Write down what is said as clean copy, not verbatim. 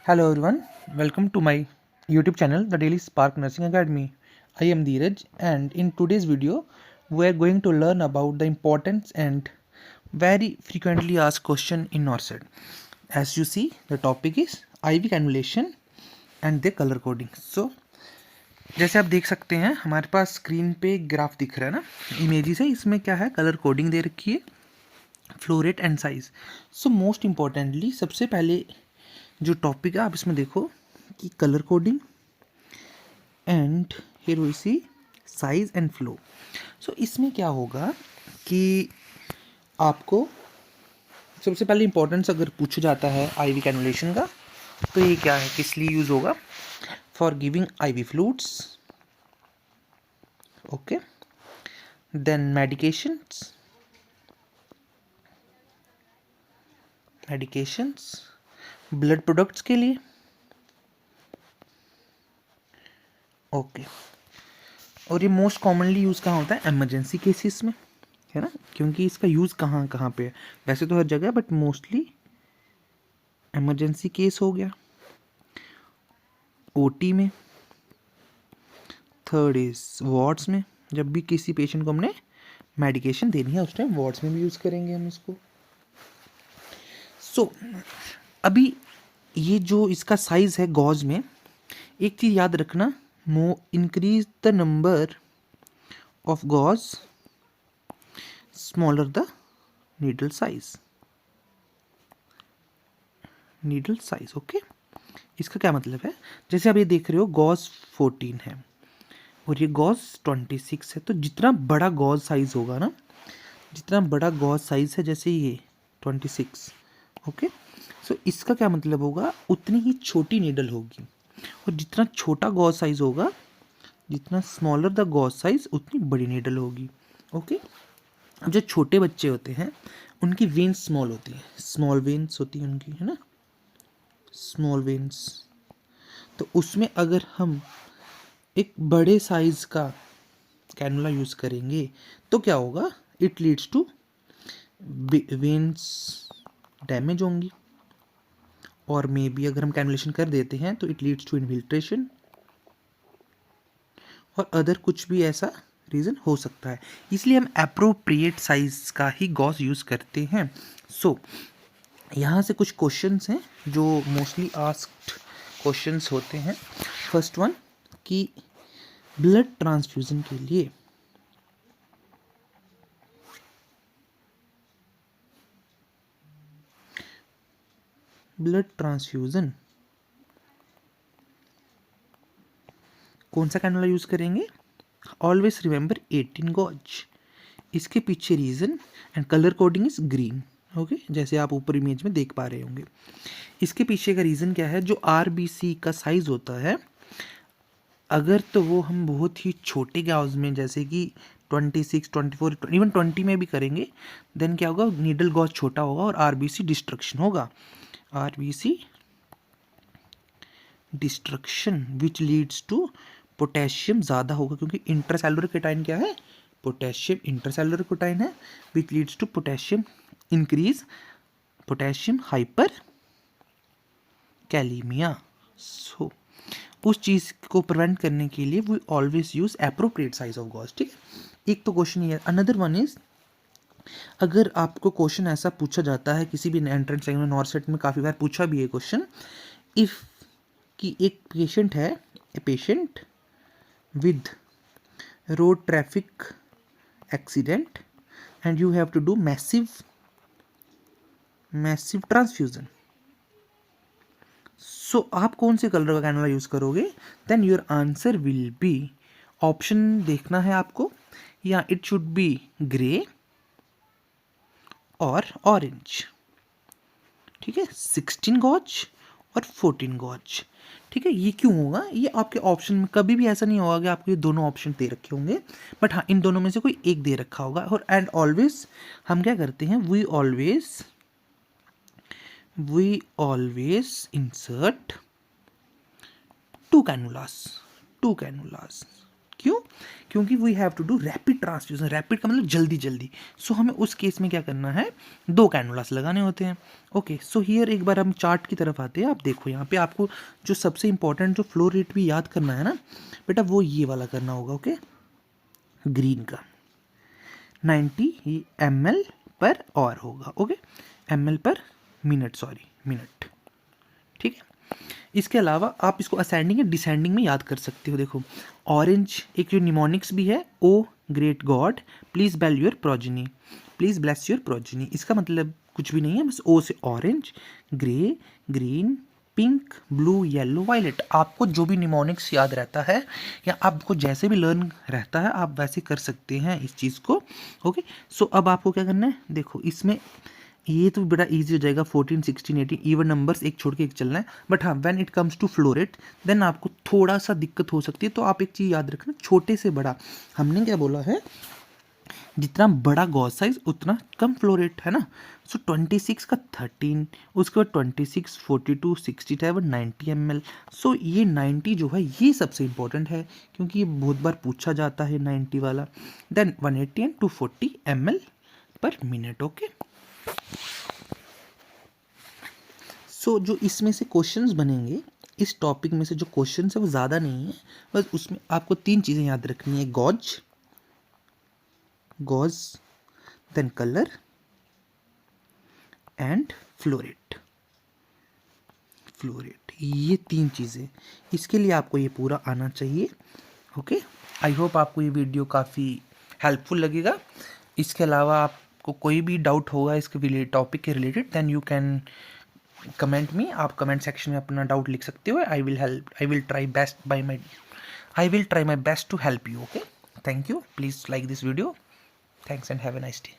Hello everyone, welcome to my YouTube channel, The Daily Spark Nursing Academy. I am Dheeraj, and in today's video, we are going to learn about the importance and very frequently asked question in NORCED. As you see, the topic is IV cannulation and the color coding. So, जैसे आप देख सकते हैं हमारे पास screen पे graph दिख रहा है ना, इमेजेस है, इसमें क्या है, कलर कोडिंग दे रखी है, flow rate and size. So most importantly सबसे पहले जो टॉपिक है आप इसमें देखो कि colour coding and here we see size and flow. So इसमें क्या होगा कि आपको सबसे पहले इंपॉर्टेंस अगर पूछा जाता है आईवी कैनुलेशन का, तो ये क्या है, किस लिए यूज होगा? For giving IV fluids, okay. Then medications blood products के लिए, ओके. और ये मोस्ट कॉमनली यूज़ कहाँ होता है? एमरजेंसी केसेस में, है ना, क्योंकि इसका यूज़ कहाँ कहाँ पे है? वैसे तो हर जगह, बट मोस्टली एमरजेंसी केस हो गया, ओटी में. थर्ड इज वार्ड्स में, जब भी किसी पेशेंट को हमने मेडिकेशन देनी है उस टाइम वार्ड्स में भी यूज़ करेंगे हम इसको. सो अभी ये जो इसका साइज है गॉज में, एक चीज़ याद रखना, increase the number of gauge smaller the needle size. Okay. इसका क्या मतलब है? जैसे आप ये देख रहे हो गॉज 14 है और ये गॉज 26 है, तो जितना बड़ा गॉज साइज होगा ना, जितना बड़ा गॉज साइज है, जैसे ये 26, ओके. सो इसका क्या मतलब होगा? उतनी ही छोटी नीडल होगी, और जितना छोटा गॉज साइज होगा, जितना स्मॉलर द गॉज साइज, उतनी बड़ी नीडल होगी, ओके. अब जो छोटे बच्चे होते हैं उनकी वेन्स स्मॉल होती है, स्मॉल वेन्स होती है उनकी, है ना, स्मॉल वेन्स. तो उसमें अगर हम एक बड़े साइज का कैनुला यूज़ करेंगे तो क्या होगा? It leads to veins damage होंगी, और मे बी अगर हम कैनुलेशन कर देते हैं तो इट लीड्स टू इन्फिल्ट्रेशन और अदर कुछ भी ऐसा रीज़न हो सकता है. इसलिए हम अप्रोप्रिएट साइज का ही गॉज यूज़ करते हैं. सो यहाँ से कुछ क्वेश्चंस हैं जो मोस्टली आस्क्ड क्वेश्चंस होते हैं. फर्स्ट वन कि ब्लड ट्रांसफ्यूज़न के लिए कौन सा कैनुला यूज़ करेंगे? Always remember 18 gauge. इसके पीछे reason and colour coding is green, okay, जैसे आप ऊपर इमेज में देख पा रहे होंगे. इसके पीछे का रीज़न क्या है? जो आरबीसी का साइज होता है, अगर तो वो हम बहुत ही छोटे गॉज में, जैसे कि 26, 24, इवन 20 में भी करेंगे, देन क्या होगा? नीडल गॉज छोटा होगा और आरबीसी डिस्ट्रक्शन होगा, RBC destruction which leads to potassium ज़्यादा होगा, क्योंकि इंट्रासेलुलर केटाइन क्या है? पोटेशियम. इंट्रासेलुलर केटाइन है which leads to potassium increase, potassium hyperkalaemia. So उस चीज़ को प्रिवेंट करने के लिए we always use appropriate size of gauge. ठीक है, एक तो क्वेश्चन ये. अनदर वन इज, अगर आपको क्वेश्चन ऐसा पूछा जाता है किसी भी एंट्रेंस एग्जाम में, नॉर्सेट में काफ़ी बार पूछा भी है क्वेश्चन, इफ़ कि एक पेशेंट है, a patient with road traffic accident and you have to do massive transfusion. So आप कौन से कलर का कैनुला यूज़ करोगे? Then your answer will be, option देखना है आपको, या इट शुड बी ग्रे और ऑरेंज. ठीक है, 16 गॉज और 14 गॉज. ठीक है, ये क्यों होगा? ये आपके ऑप्शन में कभी भी ऐसा नहीं होगा कि आपको ये दोनों ऑप्शन दे रखे होंगे, बट हाँ, इन दोनों में से कोई एक दे रखा होगा. और एंड ऑलवेज हम क्या करते हैं? We always insert two cannulas. क्यों? क्योंकि we have to do rapid transfusion, rapid का मतलब जल्दी जल्दी। सो हमें उस केस में क्या करना है, 2 कैनुलास लगाने होते हैं। ओके, सो हियर एक बार हम चार्ट की तरफ आते हैं। आप देखो यहाँ पे आपको जो सबसे इंपॉर्टेंट जो फ्लो रेट भी याद करना है ना बेटा, वो ये वाला करना होगा। ओके, ग्रीन का 90 ml पर आवर होगा। Okay, ml per minute, sorry minute, ठीक है। इसके अलावा आप इसको असेंडिंग या डिसेंडिंग में याद कर सकते हो। देखो, ऑरेंज एक जो निमोनिक्स भी है, O great God please bell your progeny, please bless your progeny, इसका मतलब कुछ भी नहीं है, बस ओ से orange, grey, green, pink, blue, yellow, violet. आपको जो भी निमोनिक्स याद रहता है या आपको जैसे भी लर्न रहता है आप वैसे कर सकते हैं इस चीज़ को। ओके, सो अब आपको क्या करना है, देखो इसमें ये तो बड़ा इजी हो जाएगा, 14, 16, 18 इवन नंबर्स एक छोड़ के एक चलना है। बट हाँ, when it comes to flow rate then आपको थोड़ा सा दिक्कत हो सकती है। तो आप एक चीज़ याद रखना, छोटे से बड़ा, हमने क्या बोला है, जितना बड़ा गॉस साइज उतना कम फ्लो रेट, है ना। सो 26 का 13, उसके बाद 26, 42, 67, 90 ml। सो ये 90 जो है ये सबसे इंपॉर्टेंट है क्योंकि ये बहुत बार पूछा जाता है 90 वाला। Then 180 and 240 ml per minute. Okay, so जो इसमें से क्वेश्चंस बनेंगे, इस टॉपिक में से जो क्वेश्चंस है वो ज़्यादा नहीं है, बस उसमें आपको 3 चीज़ें याद रखनी है, gauge, gauge, then colour and flow rate, flow rate, ये 3 चीज़ें, इसके लिए आपको ये पूरा आना चाहिए। ओके, आई होप आपको ये वीडियो काफ़ी हेल्पफुल लगेगा। इसके अलावा आपको कोई भी डाउट होगा इसके टॉपिक के related then you can comment me, आप कमेंट सेक्शन में अपना डाउट लिख सकते हो। I will try my best to help you. Okay, thank you, please like this video, thanks and have a nice day.